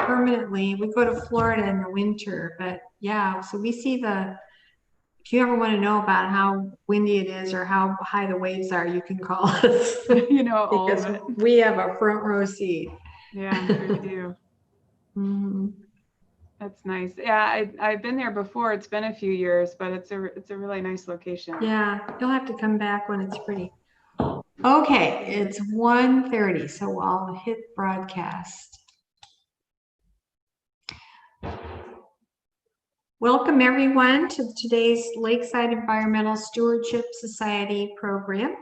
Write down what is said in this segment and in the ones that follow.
permanently. We go to Florida in the winter, but yeah, so we see if you ever want to know about how windy it is or how high the waves are, you can call us. You know, all because of it. we have a front row seat. Yeah, I'm sure you do. Mhm. That's nice. Yeah, I've been there before. It's been a few years, but it's a really nice location. Yeah, you'll have to come back when it's pretty. Okay, it's 1:30, so I'll hit broadcast. Welcome everyone to today's Lakeside Environmental Stewardship Society program.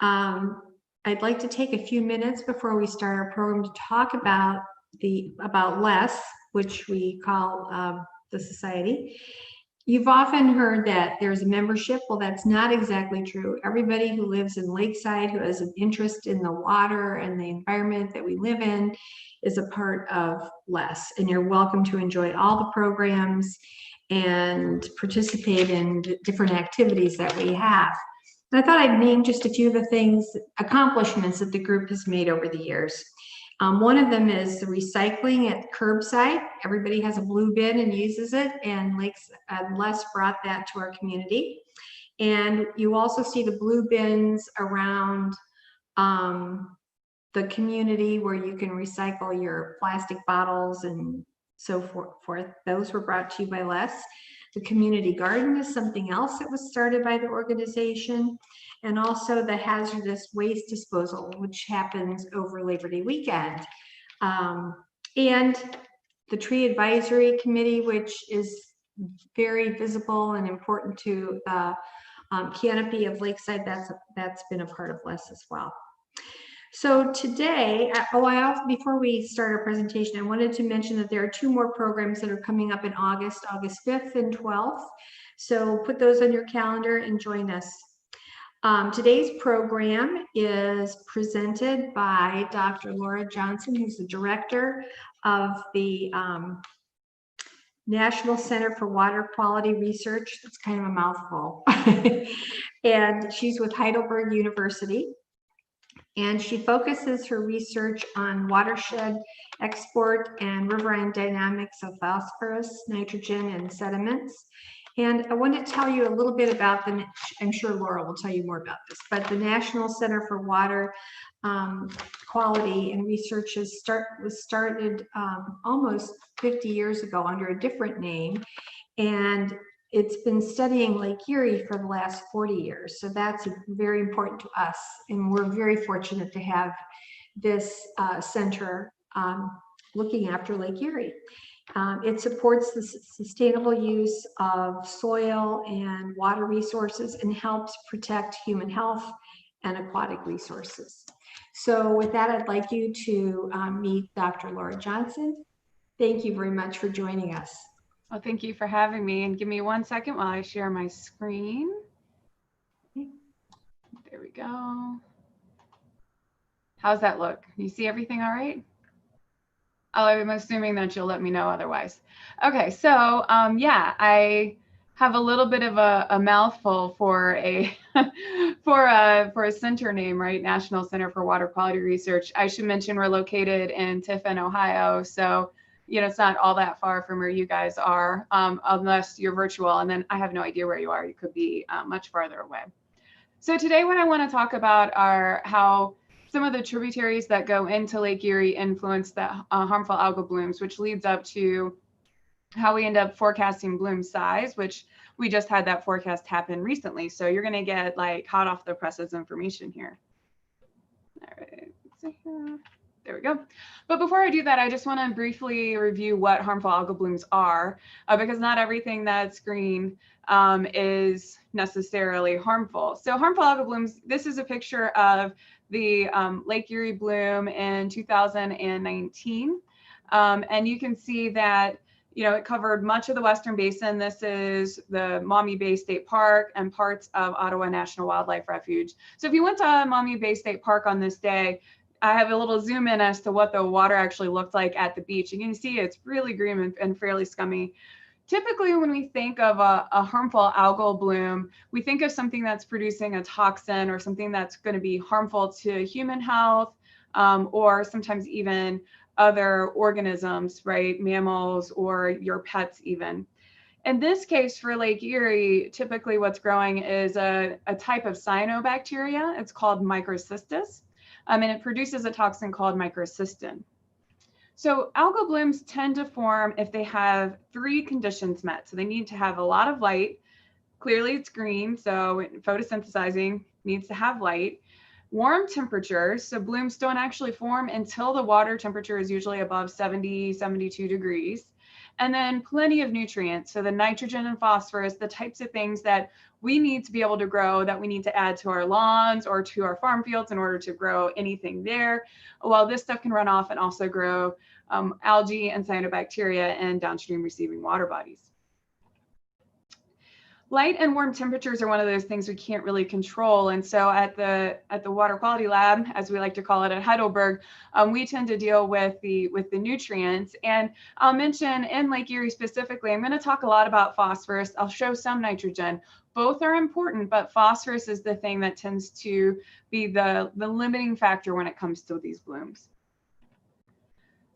I'd like to take a few minutes before we start our program to talk about LESS, which we call the society. You've often heard that there's a membership. Well, that's not exactly true. Everybody who lives in Lakeside, who has an interest in the water and the environment that we live in, is a part of LESS. And you're welcome to enjoy all the programs and participate in different activities that we have. And I thought I'd name just a few of the accomplishments that the group has made over the years. One of them is the recycling at curbside. Everybody has a blue bin and uses it, and Les brought that to our community. And you also see the blue bins around the community where you can recycle your plastic bottles and so forth. Those were brought to you by Les. The community garden is something else that was started by the organization, and also the hazardous waste disposal, which happens over Labor Day weekend. And the tree advisory committee, which is very visible and important to the canopy of Lakeside, that's been a part of LESS as well. So today, before we start our presentation, I wanted to mention that there are two more programs that are coming up in August 5th and 12th. So put those on your calendar and join us. Today's program is presented by Dr. Laura Johnson, who's the director of the National Center for Water Quality Research. That's kind of a mouthful. And she's with Heidelberg University. And she focuses her research on watershed export and riverine dynamics of phosphorus, nitrogen, and sediments. And I want to tell you a little bit about I'm sure Laura will tell you more about this, but the National Center for Water Quality and Research was started almost 50 years ago under a different name. And it's been studying Lake Erie for the last 40 years. So that's very important to us. And we're very fortunate to have this center looking after Lake Erie. It supports the sustainable use of soil and water resources and helps protect human health and aquatic resources. So with that, I'd like you to meet Dr. Laura Johnson. Thank you very much for joining us. Well, thank you for having me, and give me 1 second while I share my screen. There we go. How's that look? You see everything all right? I'm assuming that you'll let me know otherwise. Okay, so yeah, I have a little bit of a mouthful for a for a center name, right? National Center for Water Quality Research. I should mention we're located in Tiffin, Ohio, so you know, it's not all that far from where you guys are, unless you're virtual. And then I have no idea where you are. You could be much farther away. So today what I want to talk about are how some of the tributaries that go into Lake Erie influence the harmful algal blooms, which leads up to how we end up forecasting bloom size, which we just had that forecast happen recently. So you're going to get like hot off the presses information here. All right, let's see here. There we go. But before I do that, I just want to briefly review what harmful algal blooms are, because not everything that's green is necessarily harmful. So harmful algal blooms, this is a picture of the Lake Erie bloom in 2019. And you can see that, you know, it covered much of the Western Basin. This is the Maumee Bay State Park and parts of Ottawa National Wildlife Refuge. So if you went to Maumee Bay State Park on this day, I have a little zoom in as to what the water actually looked like at the beach. And you can see it's really green and fairly scummy. Typically, when we think of a harmful algal bloom, we think of something that's producing a toxin or something that's going to be harmful to human health, or sometimes even other organisms, right? Mammals or your pets even. In this case for Lake Erie, typically what's growing is a type of cyanobacteria. It's called microcystis, and it produces a toxin called microcystin. So algal blooms tend to form if they have 3 conditions met. So they need to have a lot of light. Clearly it's green, so photosynthesizing needs to have light. Warm temperatures, so blooms don't actually form until the water temperature is usually above 70, 72 degrees. And then plenty of nutrients, so the nitrogen and phosphorus, the types of things that we need to be able to grow, that we need to add to our lawns or to our farm fields in order to grow anything there. While this stuff can run off and also grow algae and cyanobacteria and downstream receiving water bodies. Light and warm temperatures are one of those things we can't really control. And so at the water quality lab, as we like to call it at Heidelberg, we tend to deal with the nutrients. And I'll mention in Lake Erie specifically, I'm going to talk a lot about phosphorus. I'll show some nitrogen. Both are important, but phosphorus is the thing that tends to be the limiting factor when it comes to these blooms.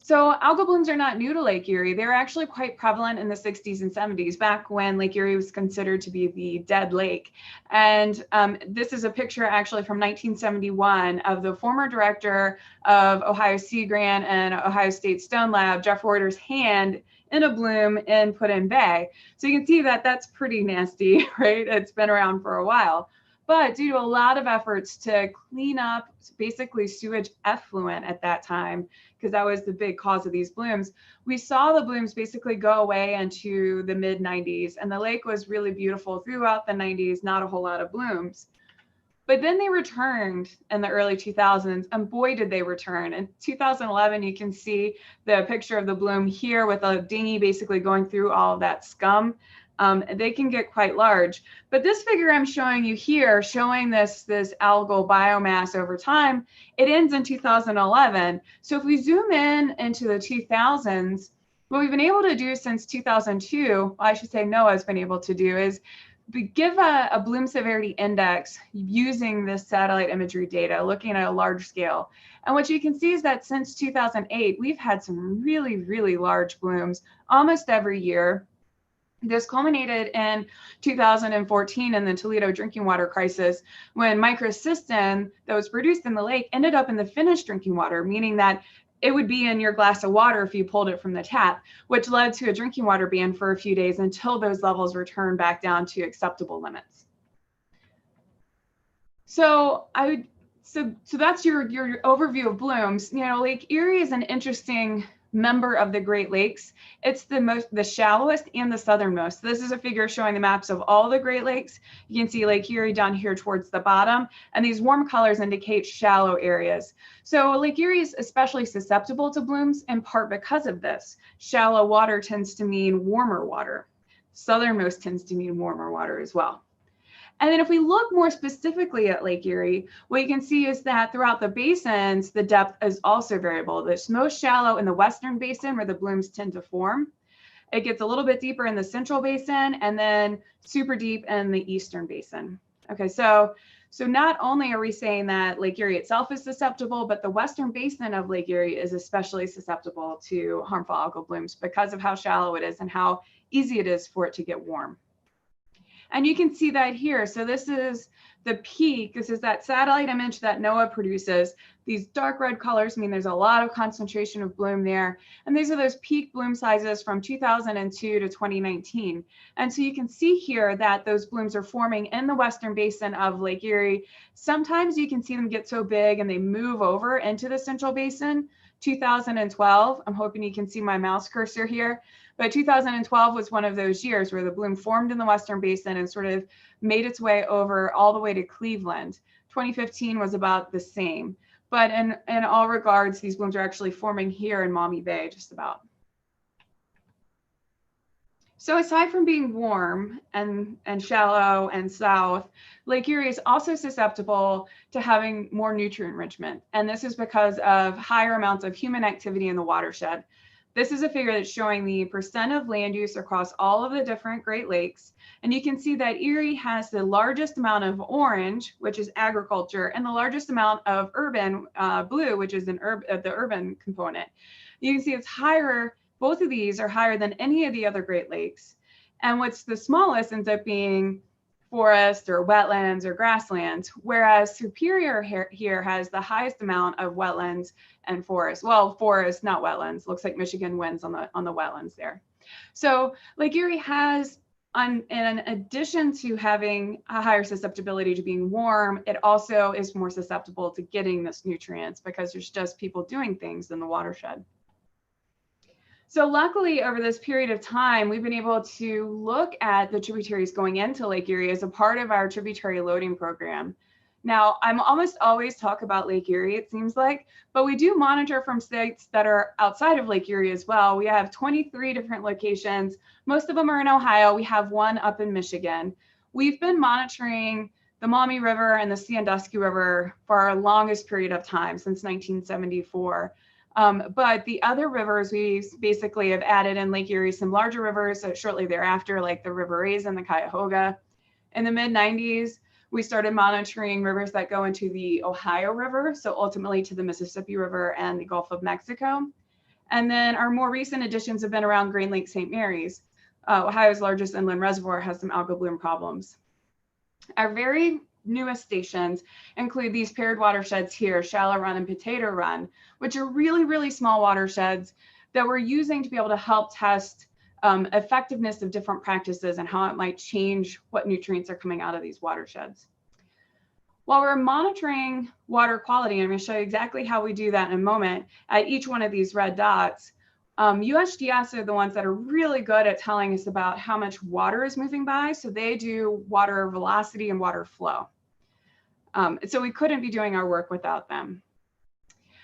So algal blooms are not new to Lake Erie. They're actually quite prevalent in the 60s and 70s, back when Lake Erie was considered to be the dead lake. And this is a picture actually from 1971 of the former director of Ohio Sea Grant and Ohio State Stone Lab, Jeff Reuter's hand in a bloom in Put-in Bay. So you can see that that's pretty nasty, right? It's been around for a while. But due to a lot of efforts to clean up basically sewage effluent at that time, because that was the big cause of these blooms, we saw the blooms basically go away into the mid 90s. And the lake was really beautiful throughout the 90s, not a whole lot of blooms. But then they returned in the early 2000s, and boy, did they return. In 2011, you can see the picture of the bloom here with a dinghy basically going through all of that scum. They can get quite large. But this figure I'm showing you here, showing this algal biomass over time, it ends in 2011. So if we zoom in into the 2000s, what we've been able to do since 2002, well, I should say NOAA's been able to do, is give a bloom severity index using this satellite imagery data, looking at a large scale. And what you can see is that since 2008, we've had some really, really large blooms almost every year. This culminated in 2014 in the Toledo drinking water crisis, when microcystin that was produced in the lake ended up in the finished drinking water, meaning that it would be in your glass of water if you pulled it from the tap, which led to a drinking water ban for a few days until those levels returned back down to acceptable limits. So that's your overview of blooms. You know, Lake Erie is an interesting member of the Great Lakes. It's the shallowest and the southernmost. This is a figure showing the maps of all the Great Lakes. You can see Lake Erie down here towards the bottom, and these warm colors indicate shallow areas. So Lake Erie is especially susceptible to blooms in part because of this. Shallow water tends to mean warmer water. Southernmost tends to mean warmer water as well. And then if we look more specifically at Lake Erie, what you can see is that throughout the basins, the depth is also variable. It's most shallow in the western basin where the blooms tend to form. It gets a little bit deeper in the central basin, and then super deep in the eastern basin. Okay, so not only are we saying that Lake Erie itself is susceptible, but the western basin of Lake Erie is especially susceptible to harmful algal blooms because of how shallow it is and how easy it is for it to get warm. And you can see that here. So this is the peak. This is that satellite image that NOAA produces. These dark red colors mean there's a lot of concentration of bloom there. And these are those peak bloom sizes from 2002 to 2019. And so you can see here that those blooms are forming in the western basin of Lake Erie. Sometimes you can see them get so big and they move over into the central basin. 2012, I'm hoping you can see my mouse cursor here, but 2012 was one of those years where the bloom formed in the western basin and sort of made its way over all the way to Cleveland. 2015 was about the same, but in all regards, these blooms are actually forming here in Maumee Bay, just about. So aside from being warm and shallow and south, Lake Erie is also susceptible to having more nutrient enrichment. And this is because of higher amounts of human activity in the watershed. This is a figure that's showing the percent of land use across all of the different Great Lakes. And you can see that Erie has the largest amount of orange, which is agriculture, and the largest amount of urban blue, which is the urban component. You can see it's higher, both of these are higher than any of the other Great Lakes. And what's the smallest ends up being forest or wetlands or grasslands, whereas Superior here has the highest amount of wetlands and forest. Well, forest, not wetlands. Looks like Michigan wins on the wetlands there. So Lake Erie has, in addition to having a higher susceptibility to being warm, it also is more susceptible to getting this nutrients because there's just people doing things in the watershed. So luckily, over this period of time, we've been able to look at the tributaries going into Lake Erie as a part of our tributary loading program. Now, I'm almost always talk about Lake Erie, it seems like, but we do monitor from states that are outside of Lake Erie as well. We have 23 different locations. Most of them are in Ohio. We have one up in Michigan. We've been monitoring the Maumee River and the Sandusky River for our longest period of time, since 1974. But the other rivers, we basically have added in Lake Erie some larger rivers shortly thereafter, like the Riverine and the Cuyahoga. In the mid-90s, we started monitoring rivers that go into the Ohio River, so ultimately to the Mississippi River and the Gulf of Mexico. And then our more recent additions have been around Grand Lake St. Mary's. Ohio's largest inland reservoir has some algal bloom problems. Our very newest stations include these paired watersheds here, Shallow Run and Potato Run, which are really, really small watersheds that we're using to be able to help test effectiveness of different practices and how it might change what nutrients are coming out of these watersheds. While we're monitoring water quality, and I'm going to show you exactly how we do that in a moment, at each one of these red dots, USGS are the ones that are really good at telling us about how much water is moving by. So they do water velocity and water flow. So we couldn't be doing our work without them.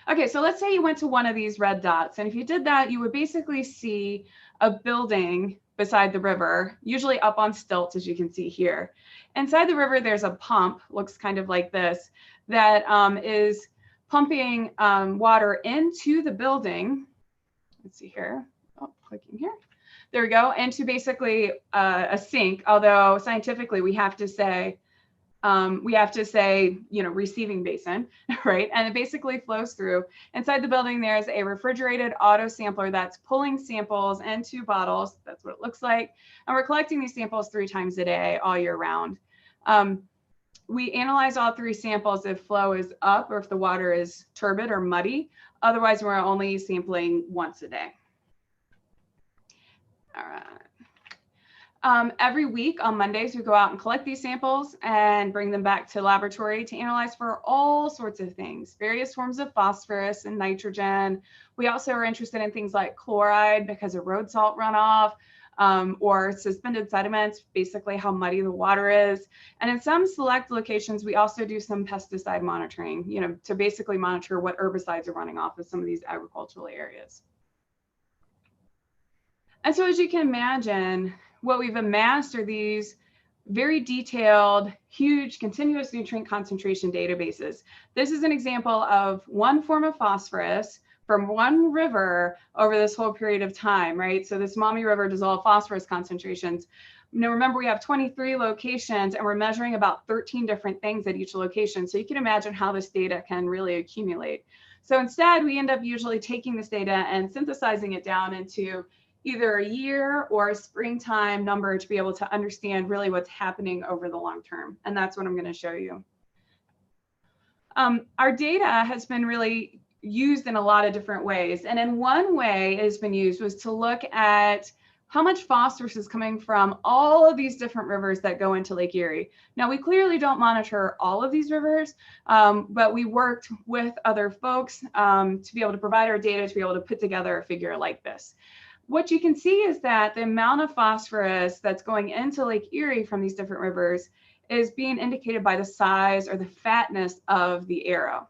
Okay, so let's say you went to one of these red dots, and if you did that, you would basically see a building beside the river, usually up on stilts, as you can see here. Inside the river, there's a pump, looks kind of like this, that is pumping water into the building. Let's see here, oh, clicking here. There we go, into basically a sink, although scientifically we have to say, you know, receiving basin, right? And it basically flows through. Inside the building, there's a refrigerated auto sampler that's pulling samples into bottles. That's what it looks like. And we're collecting these samples 3 times a day, all year round. We analyze all 3 samples if flow is up or if the water is turbid or muddy. Otherwise, we're only sampling once a day. All right. Every week on Mondays, we go out and collect these samples and bring them back to laboratory to analyze for all sorts of things, various forms of phosphorus and nitrogen. We also are interested in things like chloride because of road salt runoff, or suspended sediments, basically how muddy the water is. And in some select locations, we also do some pesticide monitoring, you know, to basically monitor what herbicides are running off of some of these agricultural areas. And so as you can imagine, what we've amassed are these very detailed, huge continuous nutrient concentration databases. This is an example of one form of phosphorus from one river over this whole period of time, right? So this Maumee River dissolved phosphorus concentrations. Now remember, we have 23 locations and we're measuring about 13 different things at each location. So you can imagine how this data can really accumulate. So instead, we end up usually taking this data and synthesizing it down into either a year or a springtime number to be able to understand really what's happening over the long term. And that's what I'm going to show you. Our data has been really used in a lot of different ways. And in one way it has been used was to look at how much phosphorus is coming from all of these different rivers that go into Lake Erie. Now, we clearly don't monitor all of these rivers, but we worked with other folks to be able to provide our data to be able to put together a figure like this. What you can see is that the amount of phosphorus that's going into Lake Erie from these different rivers is being indicated by the size or the fatness of the arrow.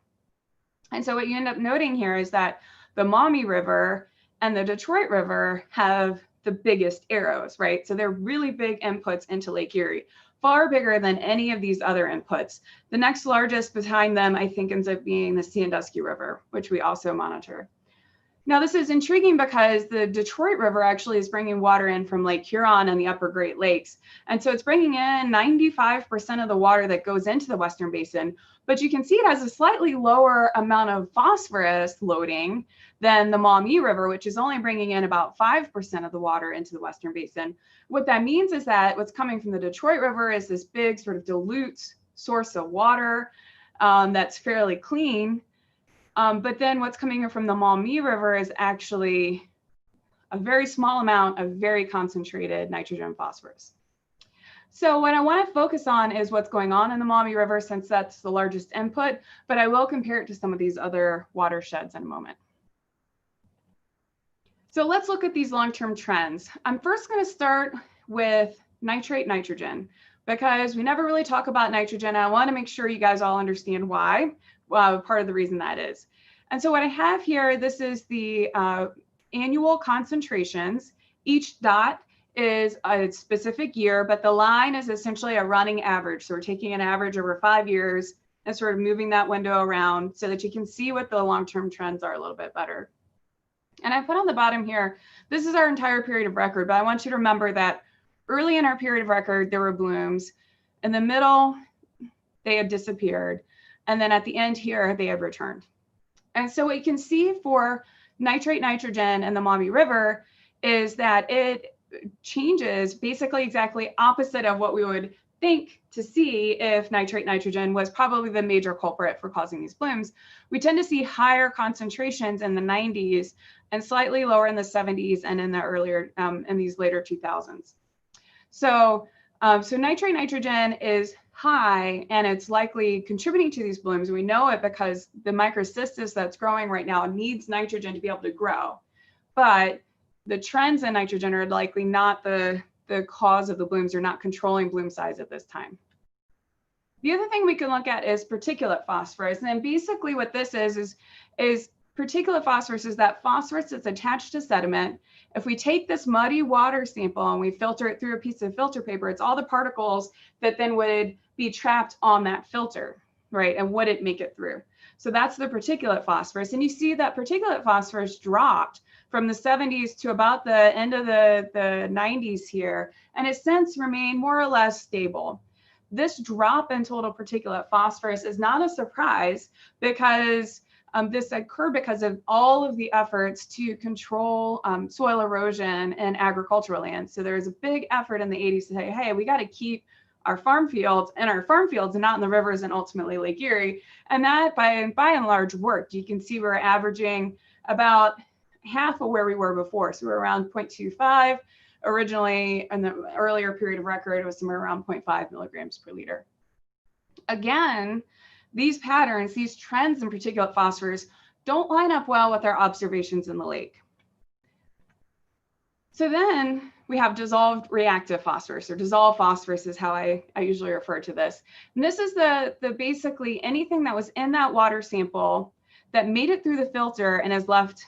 And so what you end up noting here is that the Maumee River and the Detroit River have the biggest arrows, right? So they're really big inputs into Lake Erie, far bigger than any of these other inputs. The next largest behind them, I think, ends up being the Sandusky River, which we also monitor. Now, this is intriguing because the Detroit River actually is bringing water in from Lake Huron and the upper Great Lakes. And so it's bringing in 95% of the water that goes into the Western Basin. But you can see it has a slightly lower amount of phosphorus loading than the Maumee River, which is only bringing in about 5% of the water into the Western Basin. What that means is that what's coming from the Detroit River is this big sort of dilute source of water that's fairly clean. But then what's coming in from the Maumee River is actually a very small amount of very concentrated nitrogen and phosphorus. So what I want to focus on is what's going on in the Maumee River, since that's the largest input, but I will compare it to some of these other watersheds in a moment. So let's look at these long-term trends. I'm first going to start with nitrate nitrogen, because we never really talk about nitrogen. I want to make sure you guys all understand why. Part of the reason that is. And so what I have here, this is the annual concentrations. Each dot is a specific year, but the line is essentially a running average. So we're taking an average over 5 years and sort of moving that window around so that you can see what the long-term trends are a little bit better. And I put on the bottom here, this is our entire period of record, but I want you to remember that early in our period of record, there were blooms. In the middle, they had disappeared. And then at the end here, they have returned. And so what you can see for nitrate nitrogen and the Maumee River is that it changes basically exactly opposite of what we would think to see if nitrate nitrogen was probably the major culprit for causing these blooms. We tend to see higher concentrations in the 90s and slightly lower in the 70s and in the earlier, in these later 2000s. So nitrate nitrogen is high, and it's likely contributing to these blooms. We know it because the microcystis that's growing right now needs nitrogen to be able to grow. But the trends in nitrogen are likely not the cause of the blooms. They're not controlling bloom size at this time. The other thing we can look at is particulate phosphorus. And basically what this is particulate phosphorus is that phosphorus that's attached to sediment. If we take this muddy water sample and we filter it through a piece of filter paper, it's all the particles that then would be trapped on that filter, right? And would it make it through? So that's the particulate phosphorus. And you see that particulate phosphorus dropped from the 70s to about the end of the 90s here, and has since remained more or less stable. This drop in total particulate phosphorus is not a surprise, because this occurred because of all of the efforts to control soil erosion in agricultural land. So there was a big effort in the 80s to say, hey, we got to keep our farm fields and not in the rivers and ultimately Lake Erie. And that by and large worked. You can see we're averaging about half of where we were before. So we're around 0.25. Originally, in the earlier period of record, it was somewhere around 0.5 milligrams per liter. Again, these patterns, these trends in particulate phosphorus don't line up well with our observations in the lake. So then we have dissolved reactive phosphorus, or dissolved phosphorus is how I usually refer to this. And this is the basically anything that was in that water sample that made it through the filter and is left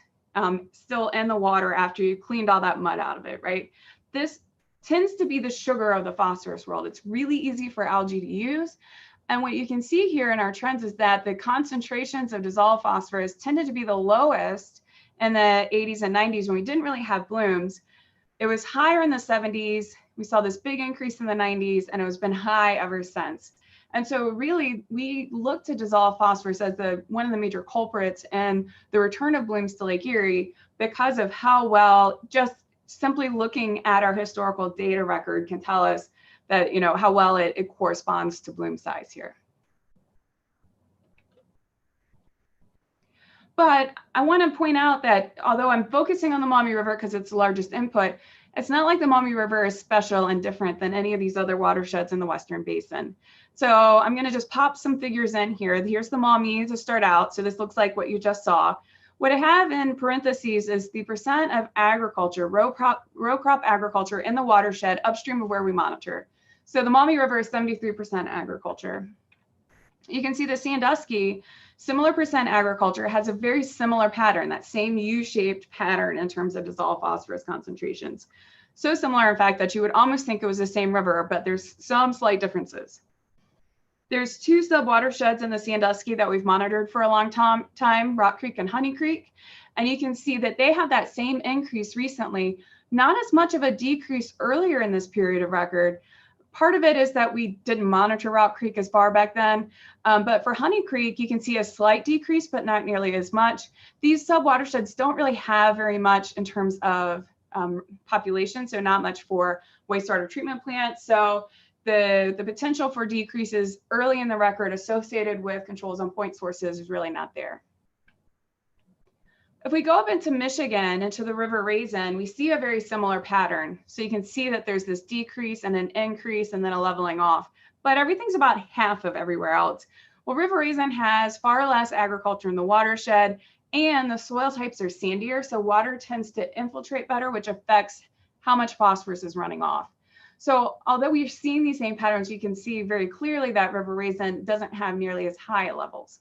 still in the water after you cleaned all that mud out of it, right? This tends to be the sugar of the phosphorus world. It's really easy for algae to use. And what you can see here in our trends is that the concentrations of dissolved phosphorus tended to be the lowest in the 80s and 90s when we didn't really have blooms. It was higher in the 70s. We saw this big increase in the 90s, and it has been high ever since. And so really, we look to dissolved phosphorus as one of the major culprits in the return of blooms to Lake Erie, because of how well, just simply looking at our historical data record can tell us that, you know, how well it corresponds to bloom size here. But I want to point out that although I'm focusing on the Maumee River because it's the largest input, it's not like the Maumee River is special and different than any of these other watersheds in the Western Basin. So I'm going to just pop some figures in here. Here's the Maumee to start out. So this looks like what you just saw. What I have in parentheses is the percent of agriculture, row crop agriculture in the watershed upstream of where we monitor. So the Maumee River is 73% agriculture. You can see the Sandusky, similar percent agriculture, has a very similar pattern, that same U-shaped pattern in terms of dissolved phosphorus concentrations. So similar, in fact, that you would almost think it was the same river, but there's some slight differences. There's two sub-watersheds in the Sandusky that we've monitored for a long time, Rock Creek and Honey Creek. And you can see that they had that same increase recently, not as much of a decrease earlier in this period of record. Part of it is that we didn't monitor Rock Creek as far back then, but for Honey Creek, you can see a slight decrease, but not nearly as much. These subwatersheds don't really have very much in terms of population, so not much for wastewater treatment plants. So the potential for decreases early in the record associated with controls on point sources is really not there. If we go up into Michigan, into the River Raisin, we see a very similar pattern. So you can see that there's this decrease and an increase and then a leveling off, but everything's about half of everywhere else. Well, River Raisin has far less agriculture in the watershed, and the soil types are sandier, so water tends to infiltrate better, which affects how much phosphorus is running off. So although we've seen these same patterns, you can see very clearly that River Raisin doesn't have nearly as high levels.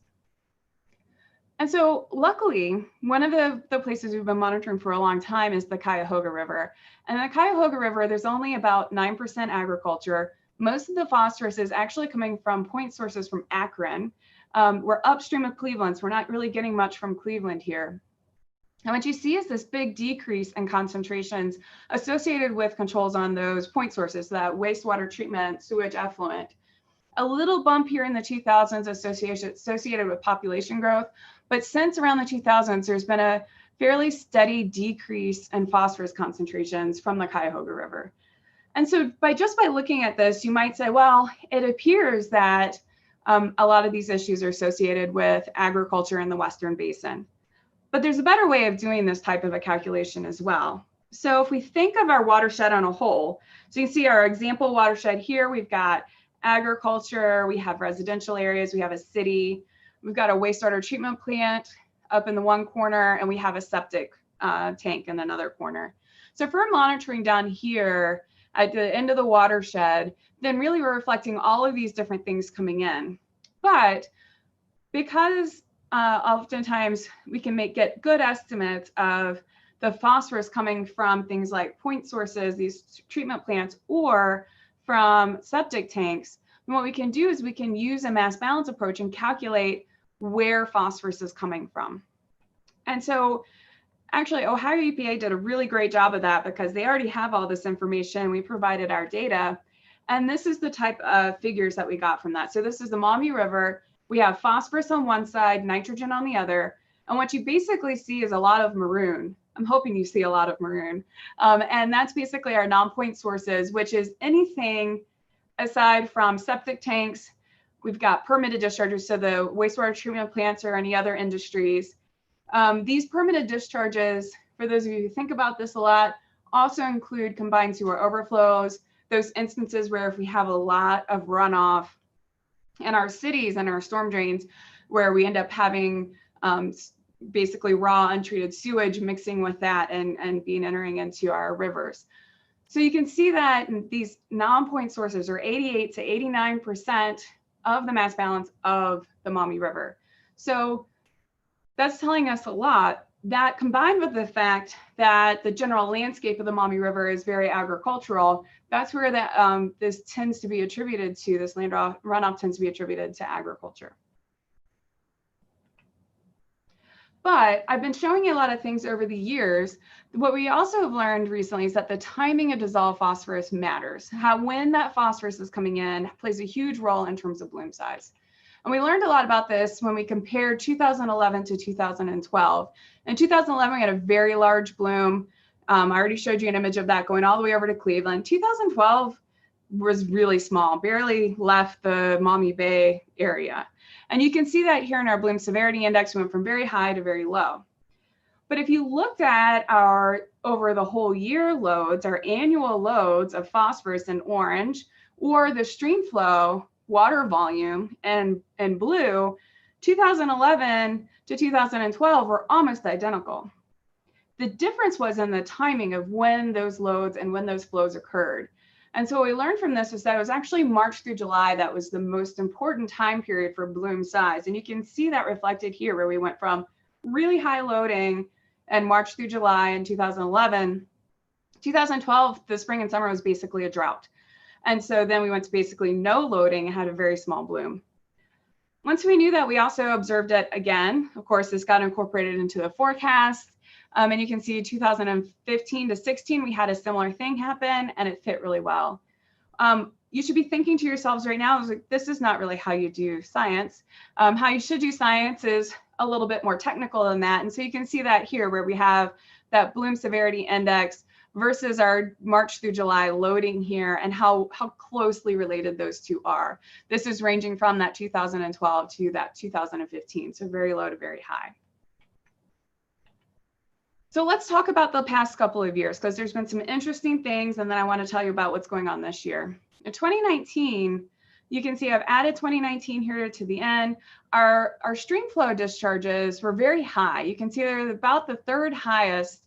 And so luckily, one of the places we've been monitoring for a long time is the Cuyahoga River. And the Cuyahoga River, there's only about 9% agriculture. Most of the phosphorus is actually coming from point sources from Akron. We're upstream of Cleveland, so we're not really getting much from Cleveland here. And what you see is this big decrease in concentrations associated with controls on those point sources, that wastewater treatment, sewage effluent. A little bump here in the 2000s associated with population growth, but since around the 2000s, there's been a fairly steady decrease in phosphorus concentrations from the Cuyahoga River. And so by looking at this, you might say, well, it appears that a lot of these issues are associated with agriculture in the Western Basin. But there's a better way of doing this type of a calculation as well. So if we think of our watershed on a whole, so you can see our example watershed here, we've got agriculture, we have residential areas, we have a city, we've got a wastewater treatment plant up in the one corner, and we have a septic tank in another corner. So if we're monitoring down here at the end of the watershed, then really we're reflecting all of these different things coming in. But because oftentimes we can get good estimates of the phosphorus coming from things like point sources, these treatment plants, or from septic tanks, and what we can do is we can use a mass balance approach and calculate where phosphorus is coming from. And so actually Ohio EPA did a really great job of that because they already have all this information. We provided our data, and this is the type of figures that we got from that. So this is the Maumee River. We have phosphorus on one side, nitrogen on the other. And what you basically see is a lot of maroon. I'm hoping you see a lot of maroon. And that's basically our non-point sources, which is anything aside from septic tanks. We've got permitted discharges, so the wastewater treatment plants or any other industries. These permitted discharges, for those of you who think about this a lot, also include combined sewer overflows, those instances where if we have a lot of runoff in our cities and our storm drains, where we end up having basically raw untreated sewage mixing with that and being entering into our rivers. So you can see that these non-point sources are 88 to 89% of the mass balance of the Maumee River. So that's telling us a lot. That combined with the fact that the general landscape of the Maumee River is very agricultural, that's where this tends to be attributed to, this land runoff tends to be attributed to agriculture. But I've been showing you a lot of things over the years. What we also have learned recently is that the timing of dissolved phosphorus matters. When that phosphorus is coming in plays a huge role in terms of bloom size. And we learned a lot about this when we compared 2011 to 2012. In 2011, we had a very large bloom. I already showed you an image of that going all the way over to Cleveland. 2012 was really small, barely left the Maumee Bay area. And you can see that here in our bloom severity index, we went from very high to very low. But if you looked at our over the whole year loads, our annual loads of phosphorus in orange, or the streamflow water volume in blue, 2011 to 2012 were almost identical. The difference was in the timing of when those loads and when those flows occurred. And so what we learned from this is that it was actually March through July that was the most important time period for bloom size. And you can see that reflected here, where we went from really high loading in March through July in 2011. 2012, the spring and summer was basically a drought. And so then we went to basically no loading and had a very small bloom. Once we knew that, we also observed it again. Of course, this got incorporated into the forecast. And you can see 2015 to 16, we had a similar thing happen, and it fit really well. You should be thinking to yourselves right now, like, this is not really how you do science. How you should do science is a little bit more technical than that. And so you can see that here where we have that bloom severity index versus our March through July loading here, and how closely related those two are. This is ranging from that 2012 to that 2015, so very low to very high. So let's talk about the past couple of years, because there's been some interesting things, and then I want to tell you about what's going on this year. In 2019, you can see I've added 2019 here to the end. Our stream flow discharges were very high. You can see they're about the third highest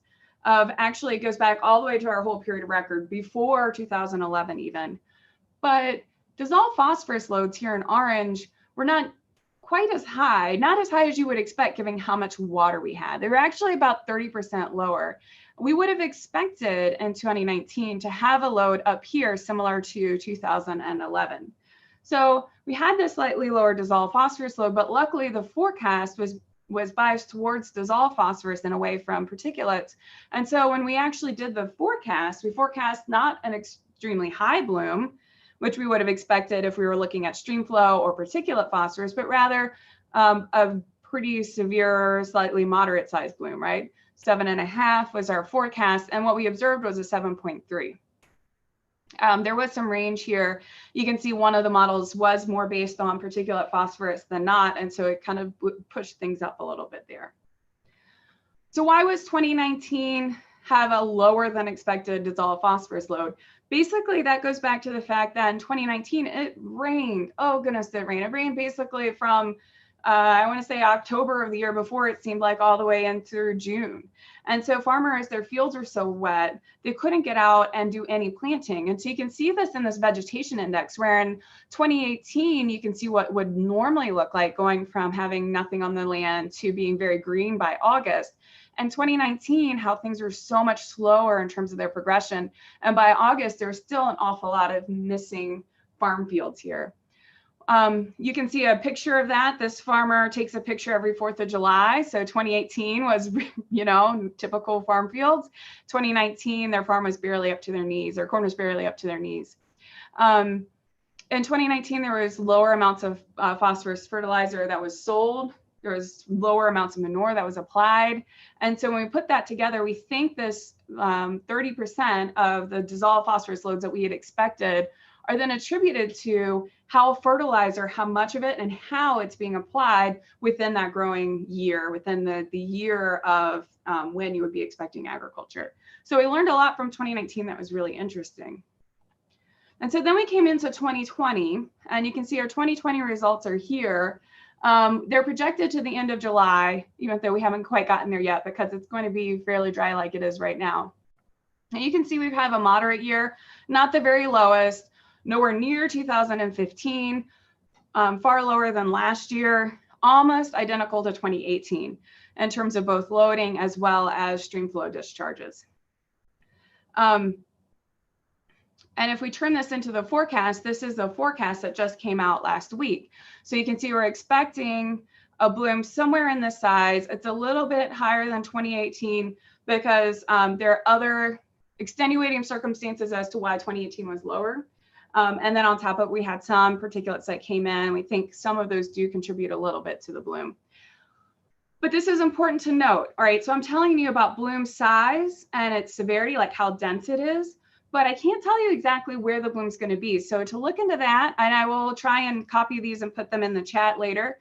of, actually it goes back all the way to our whole period of record before 2011 even. But dissolved phosphorus loads here in orange were not quite as high, not as high as you would expect given how much water we had. They were actually about 30% lower. We would have expected in 2019 to have a load up here similar to 2011. So we had this slightly lower dissolved phosphorus load, but luckily the forecast was biased towards dissolved phosphorus and away from particulates. And so when we actually did the forecast, we forecast not an extremely high bloom, which we would have expected if we were looking at stream flow or particulate phosphorus, but rather a pretty severe, slightly moderate sized bloom, right? 7.5 was our forecast, and what we observed was a 7.3. There was some range here. You can see one of the models was more based on particulate phosphorus than not, and so it kind of pushed things up a little bit there. So why was 2019 have a lower than expected dissolved phosphorus load? Basically, that goes back to the fact that in 2019, it rained. Oh goodness, it rained. It rained basically from, I want to say October of the year before, it seemed like all the way in through June. And so farmers, their fields were so wet, they couldn't get out and do any planting. And so you can see this in this vegetation index, where in 2018, you can see what would normally look like going from having nothing on the land to being very green by August. And 2019, how things were so much slower in terms of their progression. And by August, there's still an awful lot of missing farm fields here. You can see a picture of that. This farmer takes a picture every 4th of July. So 2018 was, you know, typical farm fields. 2019, their farm was barely up to their knees, their corn was barely up to their knees. In 2019, there was lower amounts of phosphorus fertilizer that was sold. There was lower amounts of manure that was applied. And so when we put that together, we think this 30% of the dissolved phosphorus loads that we had expected are then attributed to how fertilizer, how much of it and how it's being applied within that growing year, within the year of when you would be expecting agriculture. So we learned a lot from 2019 that was really interesting. And so then we came into 2020, and you can see our 2020 results are here. They're projected to the end of July, even though we haven't quite gotten there yet, because it's going to be fairly dry like it is right now. And you can see we have a moderate year, not the very lowest, nowhere near 2015, far lower than last year, almost identical to 2018 in terms of both loading as well as stream flow discharges. And if we turn this into the forecast, this is the forecast that just came out last week. So you can see we're expecting a bloom somewhere in this size. It's a little bit higher than 2018 because there are other extenuating circumstances as to why 2018 was lower. And then on top of it, we had some particulates that came in. We think some of those do contribute a little bit to the bloom. But this is important to note. All right, so I'm telling you about bloom size and its severity, like how dense it is, but I can't tell you exactly where the bloom's going to be. So to look into that, and I will try and copy these and put them in the chat later,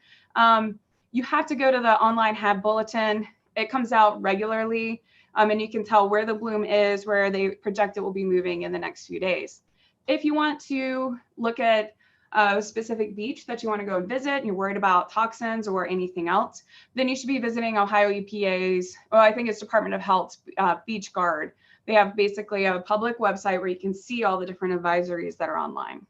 you have to go to the online HAB bulletin. It comes out regularly, and you can tell where the bloom is, where they project it will be moving in the next few days. If you want to look at a specific beach that you want to go and visit, and you're worried about toxins or anything else, then you should be visiting Ohio EPA's, well, I think it's Department of Health's Beach Guard. They have basically a public website where you can see all the different advisories that are online.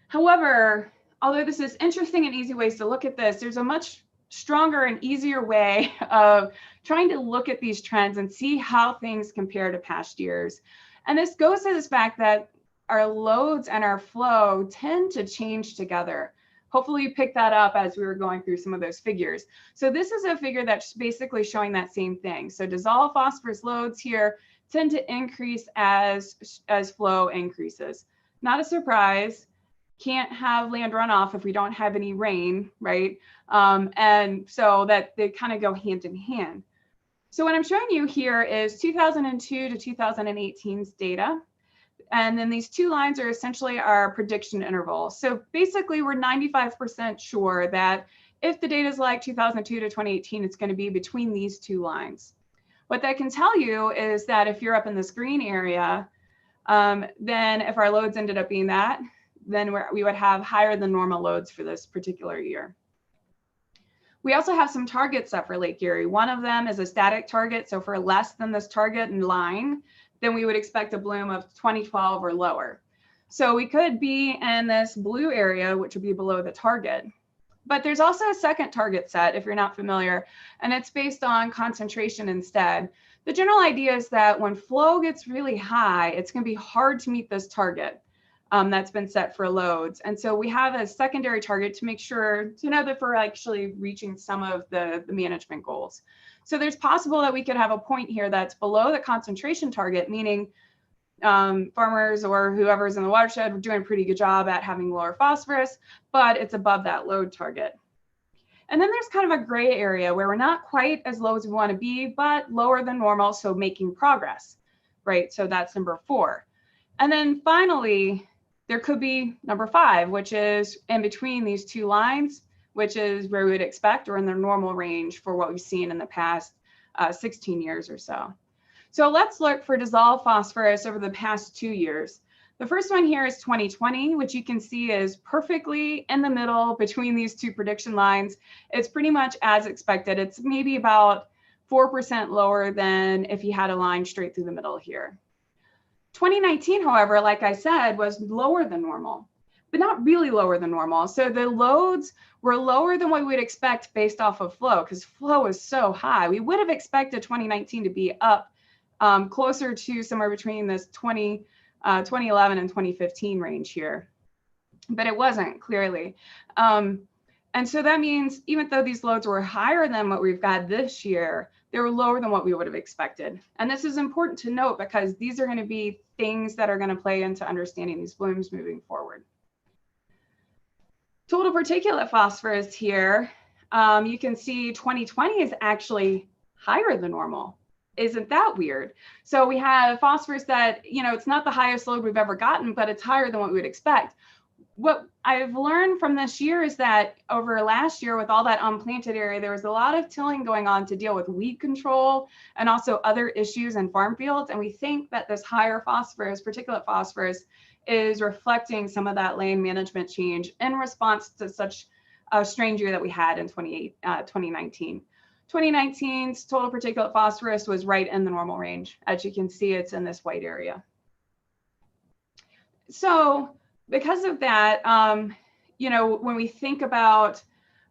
However, although this is interesting and easy ways to look at this, there's a much stronger and easier way of trying to look at these trends and see how things compare to past years. And this goes to this fact that our loads and our flow tend to change together. Hopefully you picked that up as we were going through some of those figures. So this is a figure that's basically showing that same thing. So dissolved phosphorus loads here tend to increase as flow increases. Not a surprise. Can't have land runoff if we don't have any rain, right? And so that they kind of go hand in hand. So what I'm showing you here is 2002 to 2018's data. And then these two lines are essentially our prediction interval. So basically we're 95% sure that if the data is like 2002 to 2018, it's going to be between these two lines. What that can tell you is that if you're up in this green area, then if our loads ended up being that, then we would have higher than normal loads for this particular year. We also have some targets set for Lake Erie. One of them is a static target. So for less than this target in line, then we would expect a bloom of 2012 or lower. So we could be in this blue area, which would be below the target. But there's also a second target set, if you're not familiar, and it's based on concentration instead. The general idea is that when flow gets really high, it's going to be hard to meet this target that's been set for loads. And so we have a secondary target to make sure to know that we're actually reaching some of the management goals. So there's possible that we could have a point here that's below the concentration target, meaning farmers or whoever's in the watershed are doing a pretty good job at having lower phosphorus, but it's above that load target. And then there's kind of a gray area where we're not quite as low as we want to be, but lower than normal, so making progress, right? So that's number 4. And then finally, there could be number 5, which is in between these two lines, which is where we would expect or in the normal range for what we've seen in the past 16 years or so. So let's look for dissolved phosphorus over the past 2 years. The first one here is 2020, which you can see is perfectly in the middle between these two prediction lines. It's pretty much as expected. It's maybe about 4% lower than if you had a line straight through the middle here. 2019, however, like I said, was lower than normal, but not really lower than normal. So the loads were lower than what we would expect based off of flow, because flow is so high. We would have expected 2019 to be up closer to somewhere between this 2011 and 2015 range here, but it wasn't clearly. And so that means even though these loads were higher than what we've got this year, they were lower than what we would have expected. And this is important to note because these are going to be things that are going to play into understanding these blooms moving forward. Total particulate phosphorus here, you can see 2020 is actually higher than normal. Isn't that weird? So we have phosphorus that, it's not the highest load we've ever gotten, but it's higher than what we would expect. What I've learned from this year is that over last year with all that unplanted area, there was a lot of tilling going on to deal with weed control and also other issues in farm fields. And we think that this higher phosphorus, particulate phosphorus, is reflecting some of that land management change in response to such a strange year that we had in 2019. 2019's total particulate phosphorus was right in the normal range. As you can see, it's in this white area. So because of that, when we think about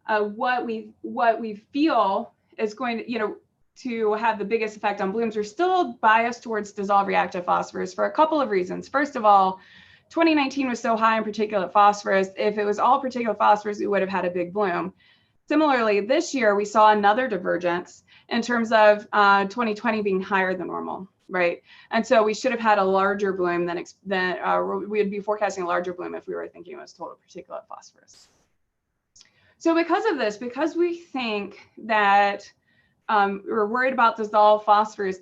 what we feel is going to have the biggest effect on blooms, we're still biased towards dissolved reactive phosphorus for a couple of reasons. First of all, 2019 was so high in particulate phosphorus. If it was all particulate phosphorus, we would have had a big bloom. Similarly, this year we saw another divergence in terms of 2020 being higher than normal, right? And so we should have had a larger bloom than we would be forecasting a larger bloom if we were thinking it was total particulate phosphorus. So because of this, because we think that we're worried about dissolved phosphorus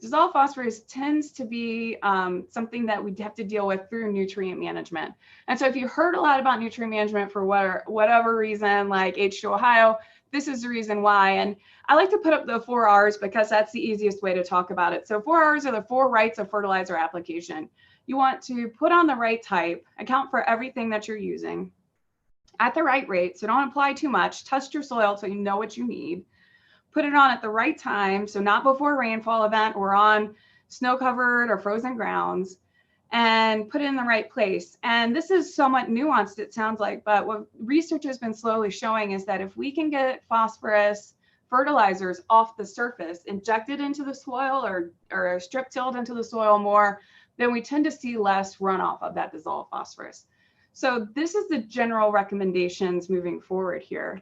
tends to be something that we have to deal with through nutrient management. And so if you heard a lot about nutrient management for whatever reason, like H2 Ohio, this is the reason why. And I like to put up the 4 R's because that's the easiest way to talk about it. So 4 R's are the 4 rights of fertilizer application. You want to put on the right type, account for everything that you're using at the right rate. So don't apply too much, test your soil so you know what you need. Put it on at the right time, so not before a rainfall event or on snow-covered or frozen grounds, and put it in the right place. And this is somewhat nuanced, it sounds like, but what research has been slowly showing is that if we can get phosphorus fertilizers off the surface, injected into the soil or strip tilled into the soil more, then we tend to see less runoff of that dissolved phosphorus. So this is the general recommendations moving forward here.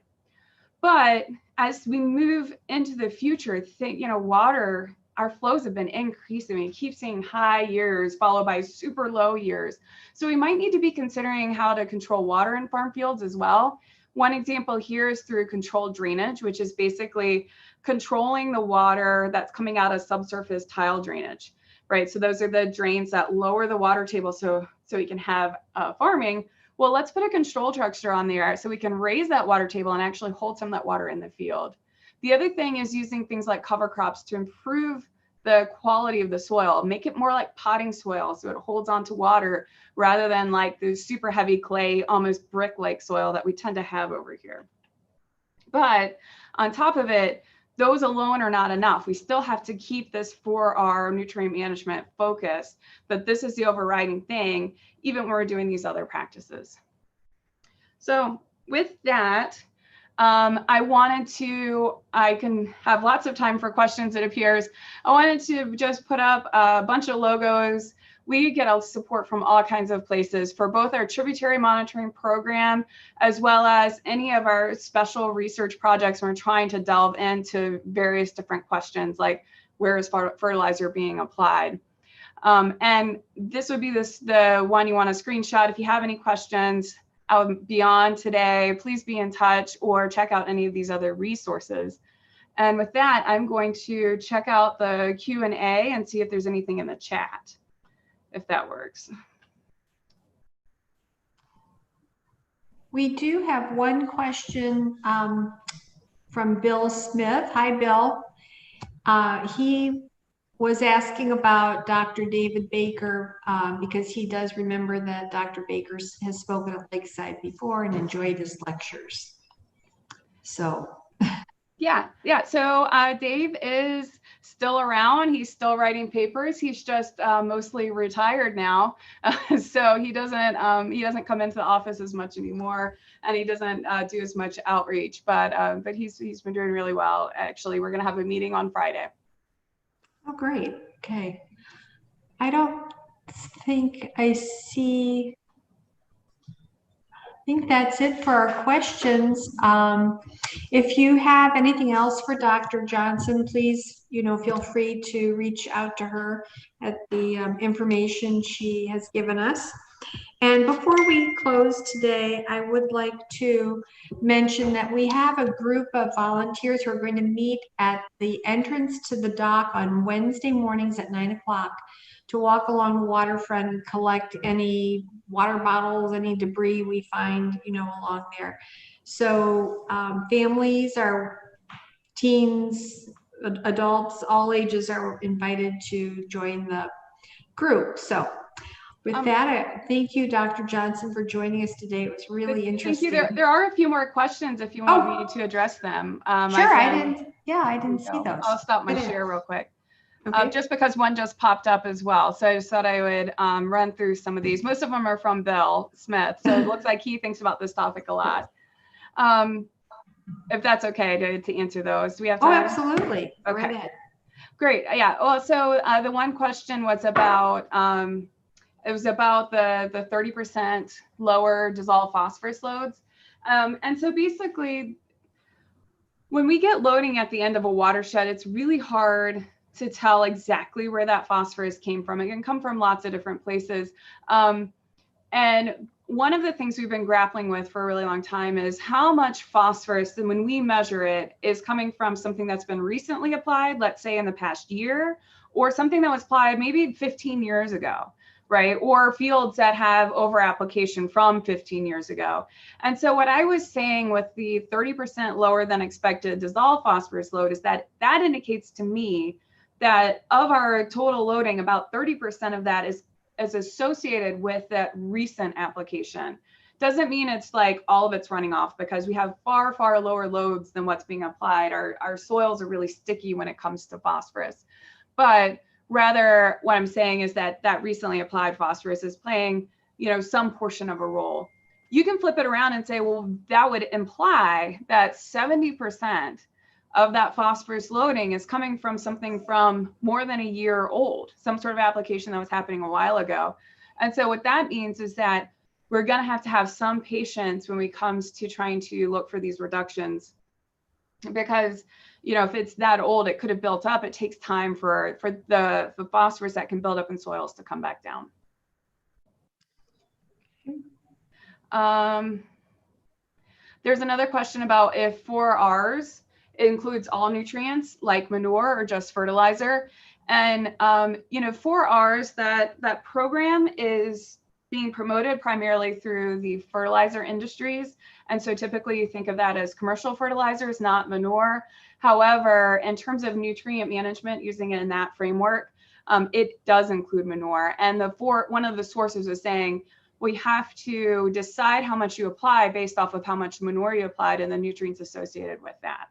But as we move into the future, water, our flows have been increasing. We keep seeing high years followed by super low years. So we might need to be considering how to control water in farm fields as well. One example here is through controlled drainage, which is basically controlling the water that's coming out of subsurface tile drainage, right? So those are the drains that lower the water table so we can have farming. Well, let's put a control structure on there so we can raise that water table and actually hold some of that water in the field. The other thing is using things like cover crops to improve the quality of the soil, make it more like potting soil so it holds on to water rather than like the super heavy clay, almost brick-like soil that we tend to have over here. But on top of it, those alone are not enough. We still have to keep this for our nutrient management focus, but this is the overriding thing, even when we're doing these other practices. So with that, I can have lots of time for questions, it appears. I wanted to just put up a bunch of logos. We get support from all kinds of places for both our tributary monitoring program, as well as any of our special research projects. We're trying to delve into various different questions, like where is fertilizer being applied? And this would be the one you want to screenshot. If you have any questions beyond today, please be in touch or check out any of these other resources. And with that, I'm going to check out the Q&A and see if there's anything in the chat, if that works. We do have one question from Bill Smith. Hi, Bill. He was asking about Dr. David Baker because he does remember that Dr. Baker has spoken at Lakeside before and enjoyed his lectures. So. Yeah. So Dave is still around. He's still writing papers. He's just mostly retired now, so he doesn't come into the office as much anymore, and he doesn't do as much outreach. But he's been doing really well. Actually, we're going to have a meeting on Friday. Oh, great. Okay. I don't think I see. I think that's it for our questions. If you have anything else for Dr. Johnson, please, feel free to reach out to her at the information she has given us. And before we close today, I would like to mention that we have a group of volunteers who are going to meet at the entrance to the dock on Wednesday mornings at 9 o'clock to walk along the waterfront and collect any water bottles, any debris we find, along there. So families, our teens, adults, all ages are invited to join the group. So with that, thank you, Dr. Johnson, for joining us today. It was really interesting. Thank you. There are a few more questions if you want me to address them. Sure, I didn't see those. I'll stop my share real quick. Okay. Just because one just popped up as well. So I just thought I would run through some of these. Most of them are from Bill Smith. So it looks like he thinks about this topic a lot. If that's okay to answer those. Do we have time? Oh, absolutely. Okay. Go right ahead. Great. Yeah. Well, so the one question was about, it was about the 30% lower dissolved phosphorus loads. And so basically, when we get loading at the end of a watershed, it's really hard to tell exactly where that phosphorus came from. It can come from lots of different places. And one of the things we've been grappling with for a really long time is how much phosphorus, and when we measure it, is coming from something that's been recently applied, let's say in the past year, or something that was applied maybe 15 years ago, right? Or fields that have over application from 15 years ago. And so what I was saying with the 30% lower than expected dissolved phosphorus load is that indicates to me that of our total loading, about 30% of that is associated with that recent application. Doesn't mean it's like all of it's running off, because we have far, far lower loads than what's being applied. Our soils are really sticky when it comes to phosphorus. But rather, what I'm saying is that recently applied phosphorus is playing, some portion of a role. You can flip it around and say, well, that would imply that 70% of that phosphorus loading is coming from something from more than a year old, some sort of application that was happening a while ago. And so what that means is that we're going to have some patience when it comes to trying to look for these reductions, because, you know, if it's that old, it could have built up. It takes time for the phosphorus that can build up in soils to come back down. There's another question about if 4Rs includes all nutrients like manure or just fertilizer. And, you know, 4Rs, that program is being promoted primarily through the fertilizer industries. And so typically you think of that as commercial fertilizers, not manure. However, in terms of nutrient management, using it in that framework, it does include manure. And one of the sources is saying, we have to decide how much you apply based off of how much manure you applied and the nutrients associated with that.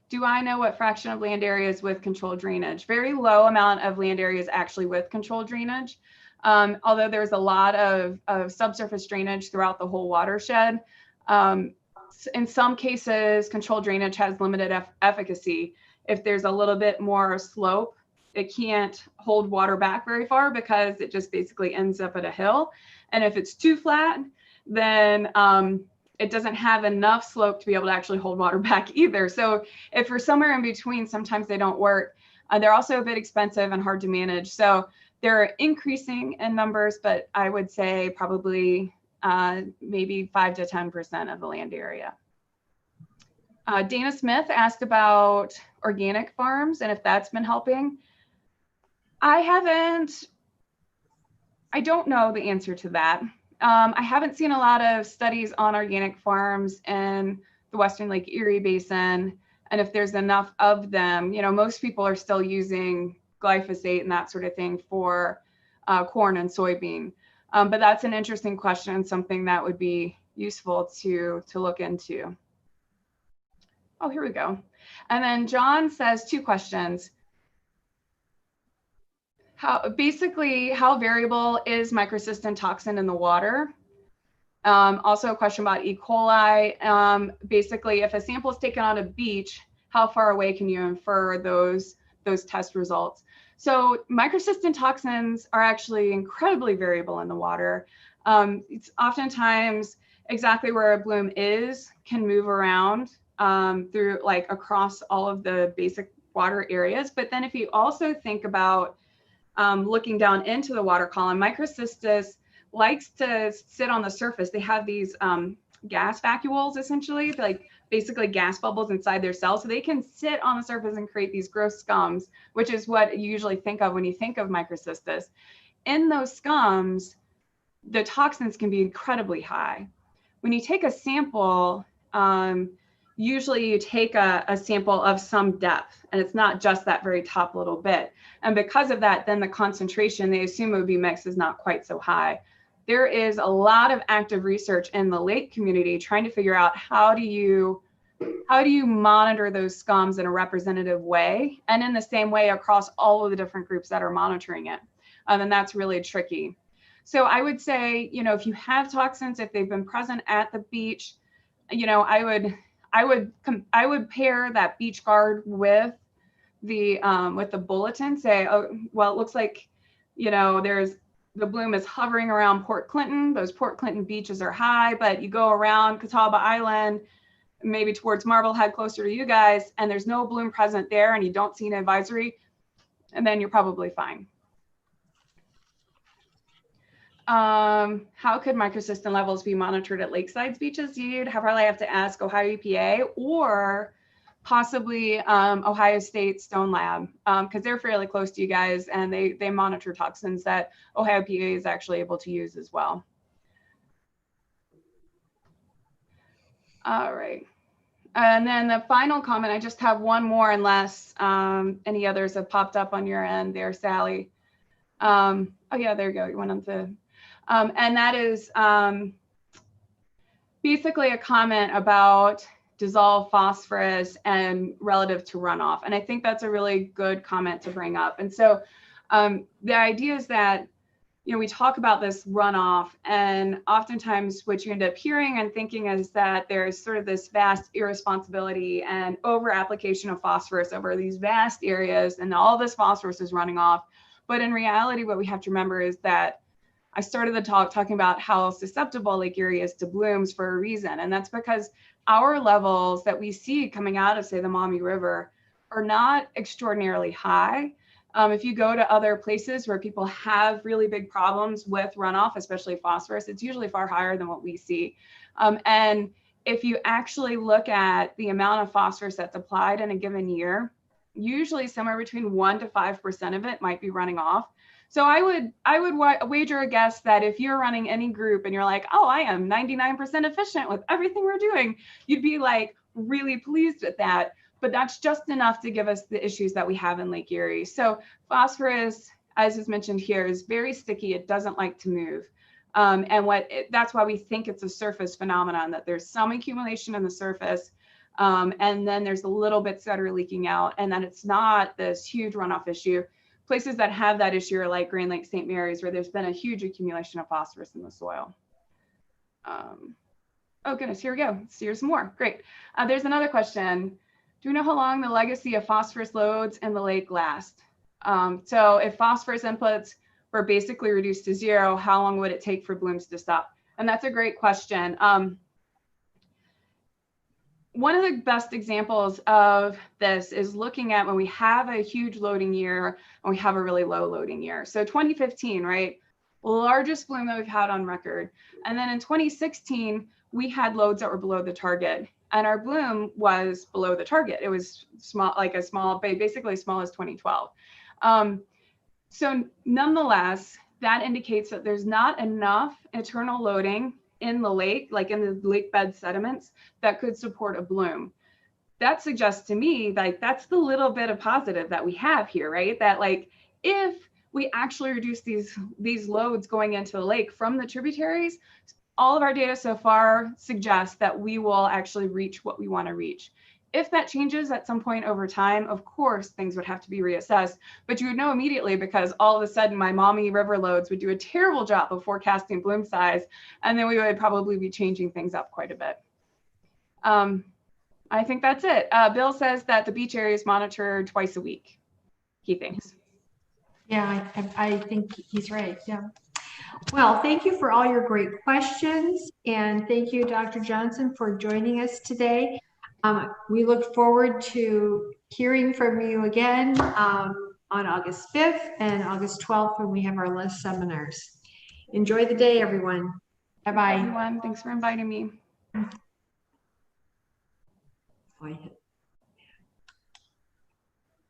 Do I know what fraction of land area is with controlled drainage? Very low amount of land area is actually with controlled drainage. Although there's a lot of subsurface drainage throughout the whole watershed. In some cases, controlled drainage has limited efficacy. If there's a little bit more slope, it can't hold water back very far because it just basically ends up at a hill. And if it's too flat, then it doesn't have enough slope to be able to actually hold water back either. So if you're somewhere in between, sometimes they don't work. They're also a bit expensive and hard to manage. So they're increasing in numbers, but I would say probably maybe 5 to 10% of the land area. Dana Smith asked about organic farms and if that's been helping. I don't know the answer to that. I haven't seen a lot of studies on organic farms in the Western Lake Erie Basin, and if there's enough of them. You know, most people are still using glyphosate and that sort of thing for corn and soybean. But that's an interesting question and something that would be useful to look into. Oh, here we go. And then John says 2 questions. How variable is microcystin toxin in the water? Also a question about E. coli. Basically, if a sample is taken on a beach, how far away can you infer those test results? So microcystin toxins are actually incredibly variable in the water. It's oftentimes exactly where a bloom is can move around through, like, across all of the basic water areas. But then if you also think about looking down into the water column, microcystis likes to sit on the surface. They have these gas vacuoles, essentially, like basically gas bubbles inside their cells. So they can sit on the surface and create these gross scums, which is what you usually think of when you think of microcystis. In those scums, the toxins can be incredibly high. When you take a sample, usually you take a sample of some depth, and it's not just that very top little bit. And because of that, then the concentration they assume it would be mixed is not quite so high. There is a lot of active research in the lake community trying to figure out how do you monitor those scums in a representative way, and in the same way across all of the different groups that are monitoring it. And that's really tricky. So I would say, you know, if you have toxins, if they've been present at the beach, you know, I would pair that beach guard with the bulletin. Say, oh, well, it looks like, you know, the bloom is hovering around Port Clinton. Those Port Clinton beaches are high, but you go around Catawba Island, maybe towards Marblehead, closer to you guys, and there's no bloom present there, and you don't see an advisory, and then you're probably fine. How could microcystin levels be monitored at lakesides beaches? You'd probably have to ask Ohio EPA or possibly Ohio State Stone Lab, because they're fairly close to you guys, and they monitor toxins that Ohio EPA is actually able to use as well. All right. And then the final comment, I just have one more unless any others have popped up on your end there, Sally. Oh yeah, there you go. You went on to, and that is basically a comment about dissolved phosphorus and relative to runoff. And I think that's a really good comment to bring up. And so the idea is that, you know, we talk about this runoff, and oftentimes what you end up hearing and thinking is that there's sort of this vast irresponsibility and over application of phosphorus over these vast areas, and all this phosphorus is running off. But in reality, what we have to remember is that I started the talk talking about how susceptible Lake Erie is to blooms for a reason. And that's because our levels that we see coming out of, say, the Maumee River are not extraordinarily high. If you go to other places where people have really big problems with runoff, especially phosphorus, it's usually far higher than what we see. And if you actually look at the amount of phosphorus that's applied in a given year, usually somewhere between 1% to 5% of it might be running off. So I would wager a guess that if you're running any group and you're like, oh, I am 99% efficient with everything we're doing, you'd be like really pleased with that. But that's just enough to give us the issues that we have in Lake Erie. So phosphorus, as is mentioned here, is very sticky. It doesn't like to move. That's why we think it's a surface phenomenon, that there's some accumulation on the surface, and then there's the little bits that are leaking out, and that it's not this huge runoff issue. Places that have that issue are like Grand Lake, St. Mary's, where there's been a huge accumulation of phosphorus in the soil. Oh goodness, here we go. Here's some more. Great. There's another question. Do we know how long the legacy of phosphorus loads in the lake last? So if phosphorus inputs were basically reduced to zero, how long would it take for blooms to stop? And that's a great question. One of the best examples of this is looking at when we have a huge loading year and we have a really low loading year. So 2015, right? Largest bloom that we've had on record. And then in 2016, we had loads that were below the target, and our bloom was below the target. It was small, basically as small as 2012. So nonetheless, that indicates that there's not enough internal loading in the lake, like in the lake bed sediments, that could support a bloom. That suggests to me, like, that's the little bit of positive that we have here, right? That like, if we actually reduce these loads going into the lake from the tributaries, all of our data so far suggests that we will actually reach what we want to reach. If that changes at some point over time, of course, things would have to be reassessed, but you would know immediately, because all of a sudden my Maumee River loads would do a terrible job of forecasting bloom size, and then we would probably be changing things up quite a bit. I think that's it. Bill says that the beach area is monitored twice a week, he thinks. Yeah, I think he's right. Yeah. Well, thank you for all your great questions. And thank you, Dr. Johnson, for joining us today. We look forward to hearing from you again on August 5th and August 12th when we have our list seminars. Enjoy the day, everyone. Bye-bye. Everyone, thanks for inviting me. Oh, I hit